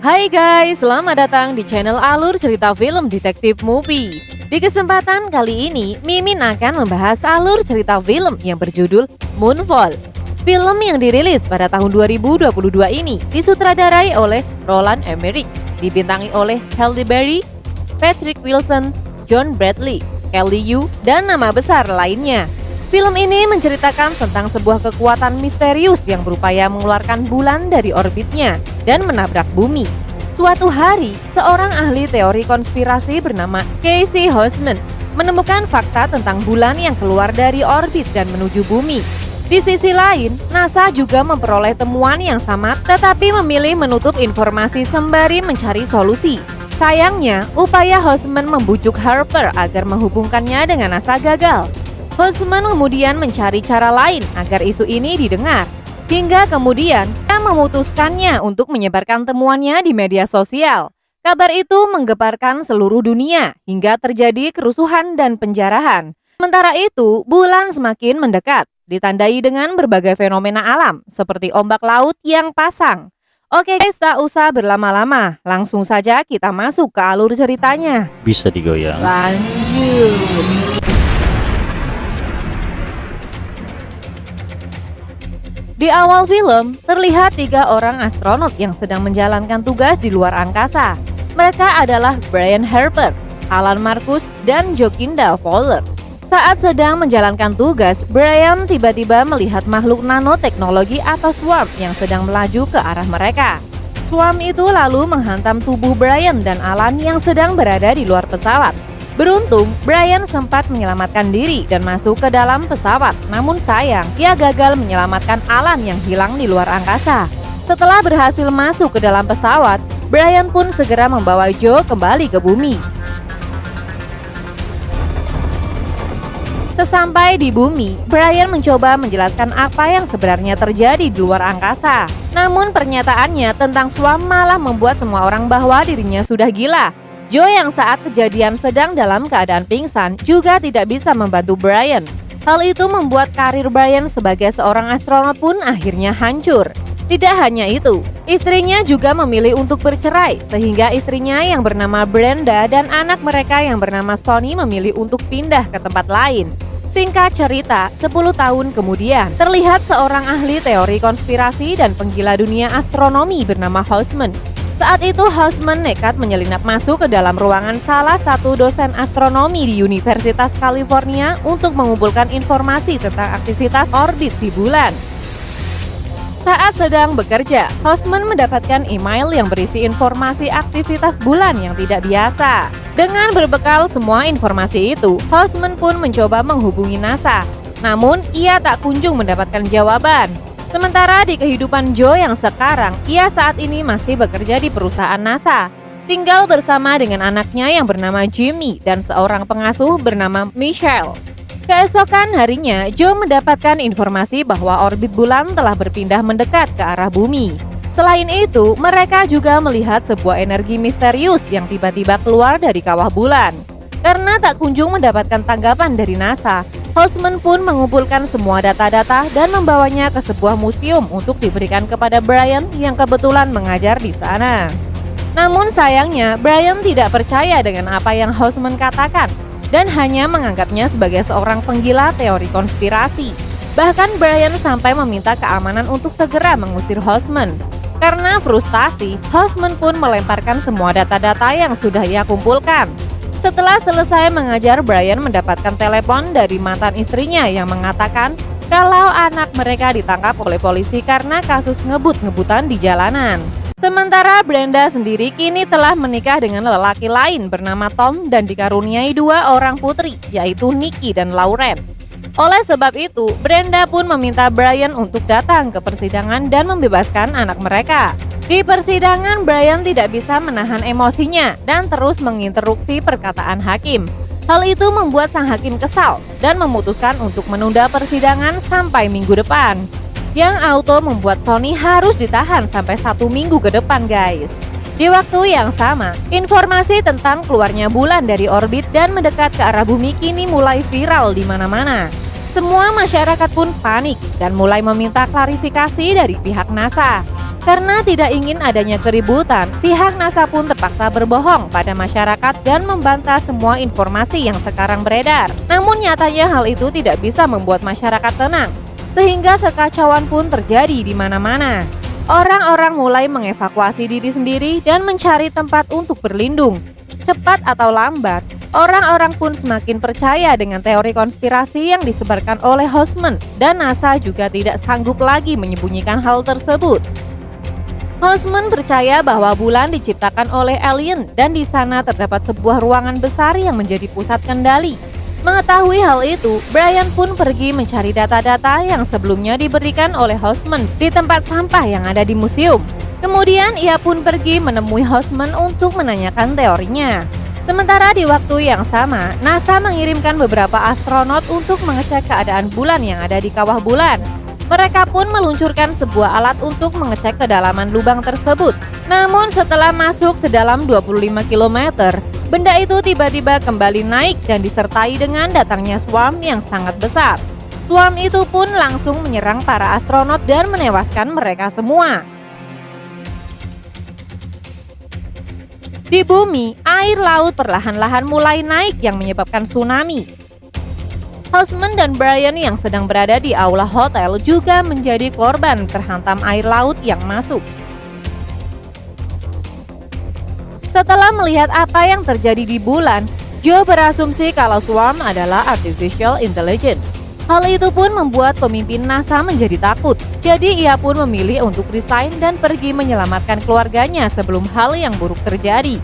Hai guys, selamat datang di channel Alur Cerita Film Detektif Movie. Di kesempatan kali ini, Mimin akan membahas alur cerita film yang berjudul Moonfall. Film yang dirilis pada tahun 2022 ini disutradarai oleh Roland Emmerich, dibintangi oleh Halle Berry, Patrick Wilson, John Bradley, Kelly Yu, dan nama besar lainnya. Film ini menceritakan tentang sebuah kekuatan misterius yang berupaya mengeluarkan bulan dari orbitnya dan menabrak bumi. Suatu hari, seorang ahli teori konspirasi bernama Casey Houseman menemukan fakta tentang bulan yang keluar dari orbit dan menuju bumi. Di sisi lain, NASA juga memperoleh temuan yang sama tetapi memilih menutup informasi sembari mencari solusi. Sayangnya, upaya Houseman membujuk Harper agar menghubungkannya dengan NASA gagal. Houseman kemudian mencari cara lain agar isu ini didengar. Hingga kemudian, dia memutuskannya untuk menyebarkan temuannya di media sosial. Kabar itu menggeparkan seluruh dunia hingga terjadi kerusuhan dan penjarahan. Sementara itu, bulan semakin mendekat, ditandai dengan berbagai fenomena alam seperti ombak laut yang pasang. Oke guys, tak usah berlama-lama, langsung saja kita masuk ke alur ceritanya. Bisa digoyang. Lanjut. Di awal film, terlihat 3 orang astronot yang sedang menjalankan tugas di luar angkasa. Mereka adalah Brian Harper, Alan Marcus, dan Jokinda Fowler. Saat sedang menjalankan tugas, Brian tiba-tiba melihat makhluk nanoteknologi atau swarm yang sedang melaju ke arah mereka. Swarm itu lalu menghantam tubuh Brian dan Alan yang sedang berada di luar pesawat. Beruntung, Brian sempat menyelamatkan diri dan masuk ke dalam pesawat. Namun sayang, ia gagal menyelamatkan Alan yang hilang di luar angkasa. Setelah berhasil masuk ke dalam pesawat, Brian pun segera membawa Joe kembali ke bumi. Sesampai di bumi, Brian mencoba menjelaskan apa yang sebenarnya terjadi di luar angkasa. Namun pernyataannya tentang swarm malah membuat semua orang bahwa dirinya sudah gila. Joe yang saat kejadian sedang dalam keadaan pingsan juga tidak bisa membantu Brian. Hal itu membuat karir Brian sebagai seorang astronot pun akhirnya hancur. Tidak hanya itu, istrinya juga memilih untuk bercerai sehingga istrinya yang bernama Brenda dan anak mereka yang bernama Sonny memilih untuk pindah ke tempat lain. Singkat cerita, 10 tahun kemudian, terlihat seorang ahli teori konspirasi dan penggila dunia astronomi bernama Houseman. Saat itu Houseman nekat menyelinap masuk ke dalam ruangan salah satu dosen astronomi di Universitas California untuk mengumpulkan informasi tentang aktivitas orbit di bulan. Saat sedang bekerja, Houseman mendapatkan email yang berisi informasi aktivitas bulan yang tidak biasa. Dengan berbekal semua informasi itu, Houseman pun mencoba menghubungi NASA. Namun, ia tak kunjung mendapatkan jawaban. Sementara di kehidupan Joe yang sekarang, ia saat ini masih bekerja di perusahaan NASA. Tinggal bersama dengan anaknya yang bernama Jimmy dan seorang pengasuh bernama Michelle. Keesokan harinya, Joe mendapatkan informasi bahwa orbit bulan telah berpindah mendekat ke arah bumi. Selain itu, mereka juga melihat sebuah energi misterius yang tiba-tiba keluar dari kawah bulan. Karena tak kunjung mendapatkan tanggapan dari NASA, Houseman pun mengumpulkan semua data-data dan membawanya ke sebuah museum untuk diberikan kepada Brian yang kebetulan mengajar di sana. Namun sayangnya, Brian tidak percaya dengan apa yang Houseman katakan dan hanya menganggapnya sebagai seorang penggila teori konspirasi. Bahkan Brian sampai meminta keamanan untuk segera mengusir Houseman. Karena frustasi, Houseman pun melemparkan semua data-data yang sudah ia kumpulkan. Setelah selesai mengajar, Brian mendapatkan telepon dari mantan istrinya yang mengatakan kalau anak mereka ditangkap oleh polisi karena kasus ngebut-ngebutan di jalanan. Sementara Brenda sendiri kini telah menikah dengan lelaki lain bernama Tom dan dikaruniai 2 orang putri, yaitu Nikki dan Lauren. Oleh sebab itu, Brenda pun meminta Brian untuk datang ke persidangan dan membebaskan anak mereka. Di persidangan, Brian tidak bisa menahan emosinya dan terus menginterupsi perkataan hakim. Hal itu membuat sang hakim kesal dan memutuskan untuk menunda persidangan sampai minggu depan. Yang auto membuat Sonny harus ditahan sampai 1 minggu ke depan guys. Di waktu yang sama, informasi tentang keluarnya bulan dari orbit dan mendekat ke arah bumi kini mulai viral di mana-mana. Semua masyarakat pun panik dan mulai meminta klarifikasi dari pihak NASA. Karena tidak ingin adanya keributan, pihak NASA pun terpaksa berbohong pada masyarakat dan membantah semua informasi yang sekarang beredar. Namun nyatanya hal itu tidak bisa membuat masyarakat tenang, sehingga kekacauan pun terjadi di mana-mana. Orang-orang mulai mengevakuasi diri sendiri dan mencari tempat untuk berlindung. Cepat atau lambat, orang-orang pun semakin percaya dengan teori konspirasi yang disebarkan oleh Hosemann, dan NASA juga tidak sanggup lagi menyembunyikan hal tersebut. Hosemann percaya bahwa bulan diciptakan oleh alien dan di sana terdapat sebuah ruangan besar yang menjadi pusat kendali. Mengetahui hal itu, Brian pun pergi mencari data-data yang sebelumnya diberikan oleh Hosemann di tempat sampah yang ada di museum. Kemudian ia pun pergi menemui Hosemann untuk menanyakan teorinya. Sementara di waktu yang sama, NASA mengirimkan beberapa astronot untuk mengecek keadaan bulan yang ada di kawah bulan. Mereka pun meluncurkan sebuah alat untuk mengecek kedalaman lubang tersebut. Namun setelah masuk sedalam 25 km, benda itu tiba-tiba kembali naik dan disertai dengan datangnya swarm yang sangat besar. Swarm itu pun langsung menyerang para astronot dan menewaskan mereka semua. Di bumi, air laut perlahan-lahan mulai naik yang menyebabkan tsunami. Hosemann dan Brian yang sedang berada di aula hotel juga menjadi korban terhantam air laut yang masuk. Setelah melihat apa yang terjadi di bulan, Joe berasumsi kalau swarm adalah artificial intelligence. Hal itu pun membuat pemimpin NASA menjadi takut. Jadi ia pun memilih untuk resign dan pergi menyelamatkan keluarganya sebelum hal yang buruk terjadi.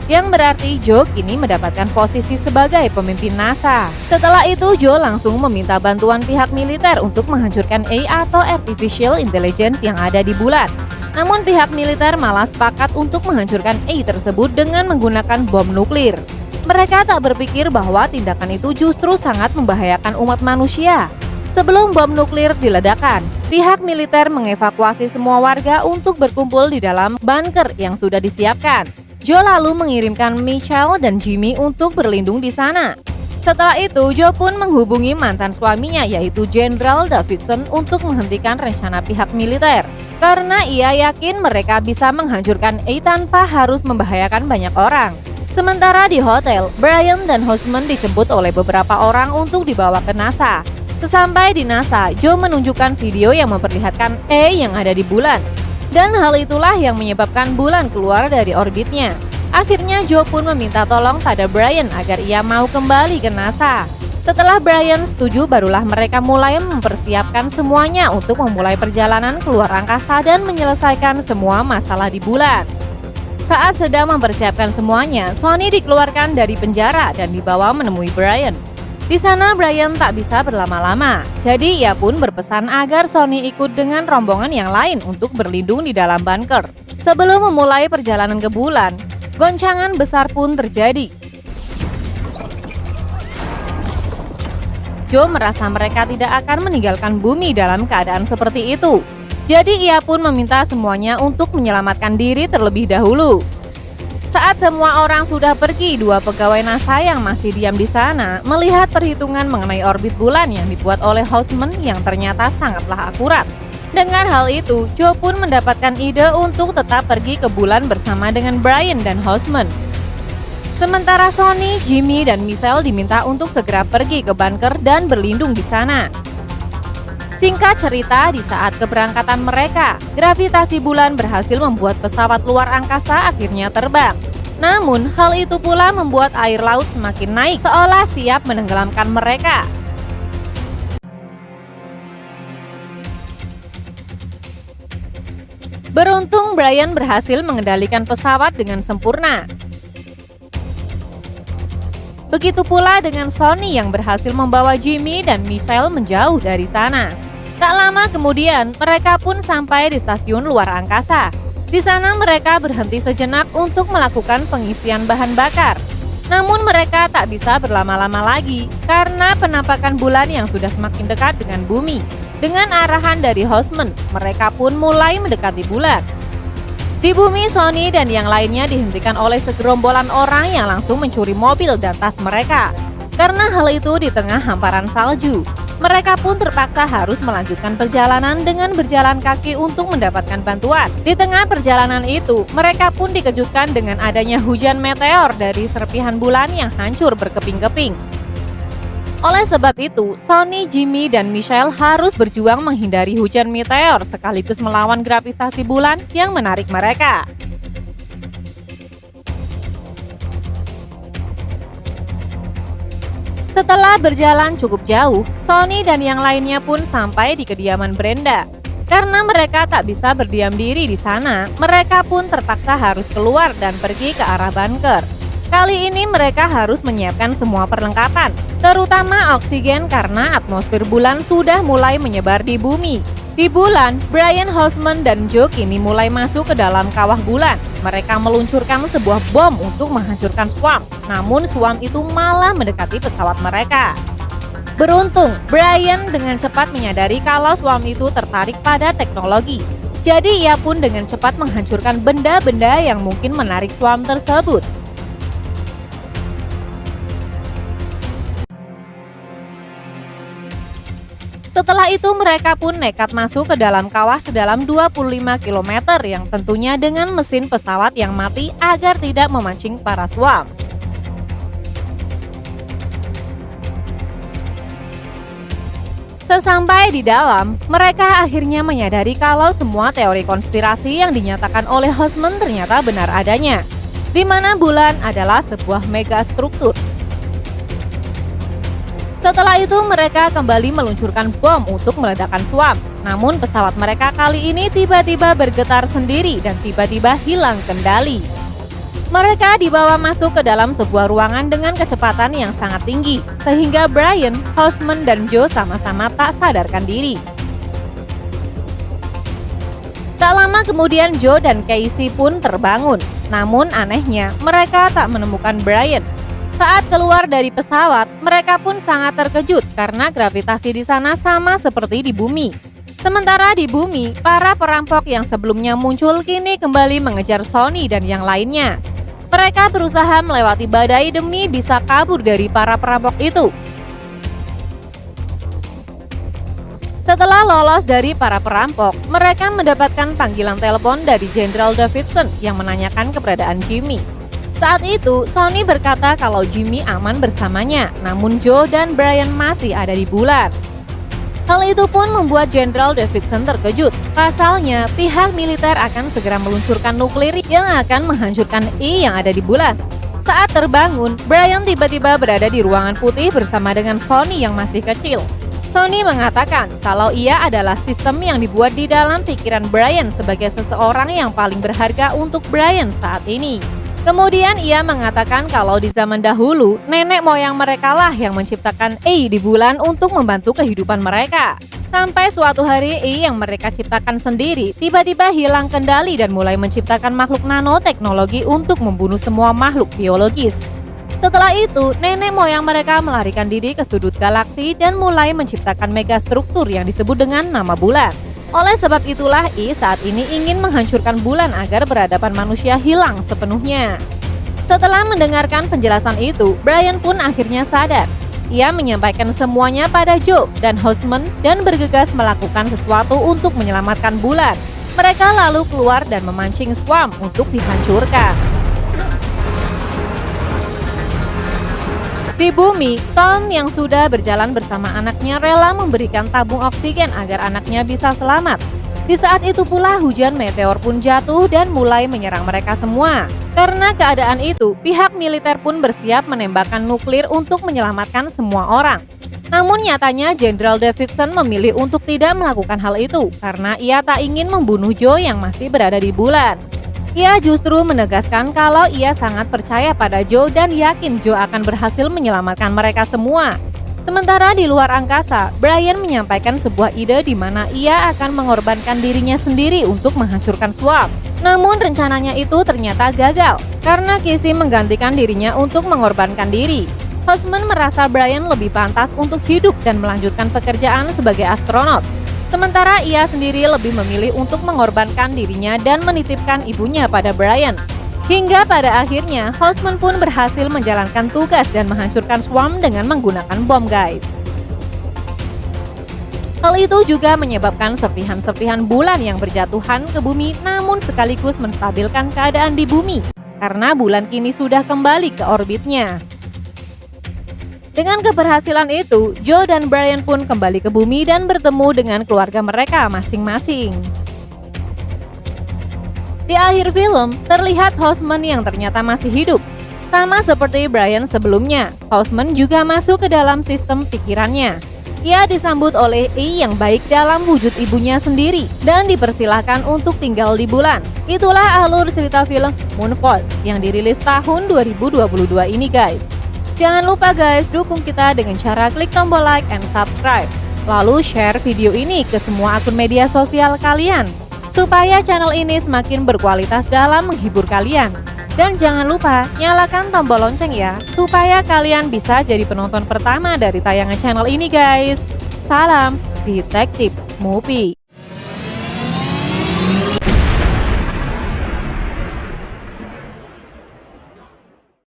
Yang berarti Joe kini mendapatkan posisi sebagai pemimpin NASA. Setelah itu Joe langsung meminta bantuan pihak militer untuk menghancurkan AI atau Artificial Intelligence yang ada di bulan. Namun pihak militer malah sepakat untuk menghancurkan AI tersebut dengan menggunakan bom nuklir. Mereka tak berpikir bahwa tindakan itu justru sangat membahayakan umat manusia. Sebelum bom nuklir diledakkan, pihak militer mengevakuasi semua warga untuk berkumpul di dalam bunker yang sudah disiapkan. Joe lalu mengirimkan Michelle dan Jimmy untuk berlindung di sana. Setelah itu, Joe pun menghubungi mantan suaminya yaitu Jenderal Davidson untuk menghentikan rencana pihak militer. Karena ia yakin mereka bisa menghancurkan AI tanpa harus membahayakan banyak orang. Sementara di hotel, Brian dan Hosemann dijemput oleh beberapa orang untuk dibawa ke NASA. Sesampai di NASA, Joe menunjukkan video yang memperlihatkan AI yang ada di bulan. Dan hal itulah yang menyebabkan bulan keluar dari orbitnya. Akhirnya Joe pun meminta tolong pada Brian agar ia mau kembali ke NASA. Setelah Brian setuju, barulah mereka mulai mempersiapkan semuanya untuk memulai perjalanan keluar angkasa dan menyelesaikan semua masalah di bulan. Saat sedang mempersiapkan semuanya, Sonny dikeluarkan dari penjara dan dibawa menemui Brian. Di sana Brian tak bisa berlama-lama, jadi ia pun berpesan agar Sonny ikut dengan rombongan yang lain untuk berlindung di dalam bunker. Sebelum memulai perjalanan ke bulan, goncangan besar pun terjadi. Joe merasa mereka tidak akan meninggalkan bumi dalam keadaan seperti itu. Jadi ia pun meminta semuanya untuk menyelamatkan diri terlebih dahulu. Saat semua orang sudah pergi, dua pegawai NASA yang masih diam di sana melihat perhitungan mengenai orbit bulan yang dibuat oleh Hosemann yang ternyata sangatlah akurat. Dengar hal itu, Joe pun mendapatkan ide untuk tetap pergi ke bulan bersama dengan Brian dan Hosemann. Sementara Sonny, Jimmy, dan Michelle diminta untuk segera pergi ke bunker dan berlindung di sana. Singkat cerita, di saat keberangkatan mereka, gravitasi bulan berhasil membuat pesawat luar angkasa akhirnya terbang. Namun, hal itu pula membuat air laut semakin naik, seolah siap menenggelamkan mereka. Beruntung, Brian berhasil mengendalikan pesawat dengan sempurna. Begitu pula dengan Sonny yang berhasil membawa Jimmy dan Michelle menjauh dari sana. Tak lama kemudian, mereka pun sampai di stasiun luar angkasa. Di sana mereka berhenti sejenak untuk melakukan pengisian bahan bakar. Namun mereka tak bisa berlama-lama lagi karena penampakan bulan yang sudah semakin dekat dengan bumi. Dengan arahan dari Hosemann, mereka pun mulai mendekati bulan. Di bumi, Sonny dan yang lainnya dihentikan oleh segerombolan orang yang langsung mencuri mobil dan tas mereka. Karena hal itu di tengah hamparan salju. Mereka pun terpaksa harus melanjutkan perjalanan dengan berjalan kaki untuk mendapatkan bantuan. Di tengah perjalanan itu, mereka pun dikejutkan dengan adanya hujan meteor dari serpihan bulan yang hancur berkeping-keping. Oleh sebab itu, Sonny, Jimmy, dan Michelle harus berjuang menghindari hujan meteor sekaligus melawan gravitasi bulan yang menarik mereka. Setelah berjalan cukup jauh, Sonny dan yang lainnya pun sampai di kediaman Brenda. Karena mereka tak bisa berdiam diri di sana, mereka pun terpaksa harus keluar dan pergi ke arah bunker. Kali ini mereka harus menyiapkan semua perlengkapan, terutama oksigen karena atmosfer bulan sudah mulai menyebar di bumi. Di bulan, Brian, Houseman, dan Joe kini mulai masuk ke dalam kawah bulan. Mereka meluncurkan sebuah bom untuk menghancurkan Swarm, namun Swarm itu malah mendekati pesawat mereka. Beruntung, Brian dengan cepat menyadari kalau Swarm itu tertarik pada teknologi. Jadi ia pun dengan cepat menghancurkan benda-benda yang mungkin menarik Swarm tersebut. Setelah itu mereka pun nekat masuk ke dalam kawah sedalam 25 km yang tentunya dengan mesin pesawat yang mati agar tidak memancing para Swarm. Sesampai di dalam, mereka akhirnya menyadari kalau semua teori konspirasi yang dinyatakan oleh Houseman ternyata benar adanya, di mana bulan adalah sebuah megastruktur. Setelah itu mereka kembali meluncurkan bom untuk meledakkan Swarm. Namun pesawat mereka kali ini tiba-tiba bergetar sendiri dan tiba-tiba hilang kendali. Mereka dibawa masuk ke dalam sebuah ruangan dengan kecepatan yang sangat tinggi, sehingga Brian, Houseman, dan Joe sama-sama tak sadarkan diri. Tak lama kemudian Joe dan Casey pun terbangun. Namun anehnya mereka tak menemukan Brian. Saat keluar dari pesawat, mereka pun sangat terkejut karena gravitasi di sana sama seperti di bumi. Sementara di bumi, para perampok yang sebelumnya muncul kini kembali mengejar Sonny dan yang lainnya. Mereka berusaha melewati badai demi bisa kabur dari para perampok itu. Setelah lolos dari para perampok, mereka mendapatkan panggilan telepon dari Jenderal Davidson yang menanyakan keberadaan Jimmy. Saat itu, Sonny berkata kalau Jimmy aman bersamanya, namun Joe dan Brian masih ada di bulan. Hal itu pun membuat Jenderal Davidson terkejut. Pasalnya, pihak militer akan segera meluncurkan nuklir yang akan menghancurkan E yang ada di bulan. Saat terbangun, Brian tiba-tiba berada di ruangan putih bersama dengan Sonny yang masih kecil. Sonny mengatakan kalau ia adalah sistem yang dibuat di dalam pikiran Brian sebagai seseorang yang paling berharga untuk Brian saat ini. Kemudian ia mengatakan kalau di zaman dahulu, nenek moyang mereka lah yang menciptakan E di bulan untuk membantu kehidupan mereka. Sampai suatu hari E yang mereka ciptakan sendiri tiba-tiba hilang kendali dan mulai menciptakan makhluk nanoteknologi untuk membunuh semua makhluk biologis. Setelah itu, nenek moyang mereka melarikan diri ke sudut galaksi dan mulai menciptakan megastruktur yang disebut dengan nama bulan. Oleh sebab itulah I saat ini ingin menghancurkan bulan agar peradaban manusia hilang sepenuhnya. Setelah mendengarkan penjelasan itu, Brian pun akhirnya sadar. Ia menyampaikan semuanya pada Joe dan Houseman dan bergegas melakukan sesuatu untuk menyelamatkan bulan. Mereka lalu keluar dan memancing Swarm untuk dihancurkan. Di bumi, Tom yang sudah berjalan bersama anaknya rela memberikan tabung oksigen agar anaknya bisa selamat. Di saat itu pula hujan meteor pun jatuh dan mulai menyerang mereka semua. Karena keadaan itu, pihak militer pun bersiap menembakkan nuklir untuk menyelamatkan semua orang. Namun nyatanya Jenderal Davidson memilih untuk tidak melakukan hal itu karena ia tak ingin membunuh Joe yang masih berada di bulan. Ia justru menegaskan kalau ia sangat percaya pada Joe dan yakin Joe akan berhasil menyelamatkan mereka semua. Sementara di luar angkasa, Brian menyampaikan sebuah ide di mana ia akan mengorbankan dirinya sendiri untuk menghancurkan Swarm. Namun rencananya itu ternyata gagal karena Casey menggantikan dirinya untuk mengorbankan diri. Houseman merasa Brian lebih pantas untuk hidup dan melanjutkan pekerjaan sebagai astronot. Sementara ia sendiri lebih memilih untuk mengorbankan dirinya dan menitipkan ibunya pada Brian. Hingga pada akhirnya, Houseman pun berhasil menjalankan tugas dan menghancurkan Swarm dengan menggunakan bom, guys. Hal itu juga menyebabkan serpihan-serpihan bulan yang berjatuhan ke bumi namun sekaligus menstabilkan keadaan di bumi karena bulan kini sudah kembali ke orbitnya. Dengan keberhasilan itu, Joe dan Brian pun kembali ke bumi dan bertemu dengan keluarga mereka masing-masing. Di akhir film, terlihat Houseman yang ternyata masih hidup. Sama seperti Brian sebelumnya, Houseman juga masuk ke dalam sistem pikirannya. Ia disambut oleh E yang baik dalam wujud ibunya sendiri dan dipersilahkan untuk tinggal di bulan. Itulah alur cerita film Moonfall yang dirilis tahun 2022 ini guys. Jangan lupa guys, dukung kita dengan cara klik tombol like and subscribe. Lalu share video ini ke semua akun media sosial kalian supaya channel ini semakin berkualitas dalam menghibur kalian. Dan jangan lupa nyalakan tombol lonceng ya, supaya kalian bisa jadi penonton pertama dari tayangan channel ini guys. Salam Detektif Movie.